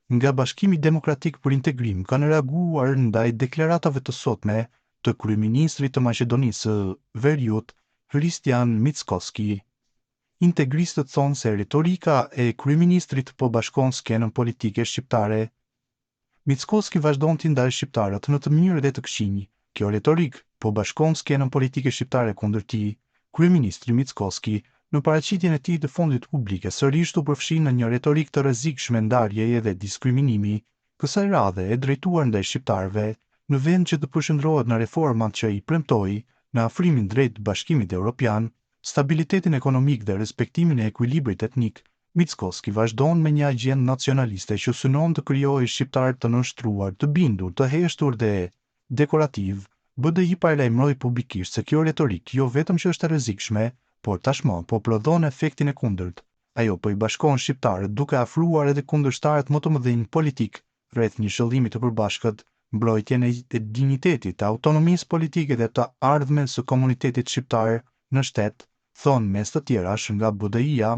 nga Bashkimi Demokratik për Integrim kanë reaguar ndaj deklaratave të sotme të kryeministrit të Maqedonisë së Veriut, Hristijan Mickoski. Integristët thonë se retorika e kryeministrit po bashkon skenën politike shqiptare. Mickoski vazhdon t'i ndajë shqiptarët në të mirë dhe të këqij. Kjo retorik po bashkon skenën politike shqiptare kundër tij. Kryeministri Mickoski në paraqitjen e tij të fundit publike sërish u përfshi në një retorik të rrezikshme ndarjeje dhe diskriminimi, kësaj radhe e drejtuar ndaj shqiptarëve, në vend që të përshëndrohet në reformat që i premtoi në afrimin drejt Bashkimit Evropian, stabilitetin ekonomik dhe respektimin e ekuilibrit etnik. Mickoski vazhdon me një agjendë nacionaliste që synon të krijojë shqiptar të nënshtruar, të bindur, të heshtur dhe dekorativ. BDI paralajmëroi publikisht se kjo retorik jo vetëm që është e rrezikshme, por tashmë po prodhon efektin e kundërt. Ajo po i bashkon shqiptarët duke afruar edhe kundërshtarët më të mëdhenj politik rreth një qëllimi të përbashkët, mbrojtjen e dinjitetit, të autonomisë politike dhe të ardhmës së komunitetit shqiptar në shtet, thonë mes të tjerash nga BDI-ja.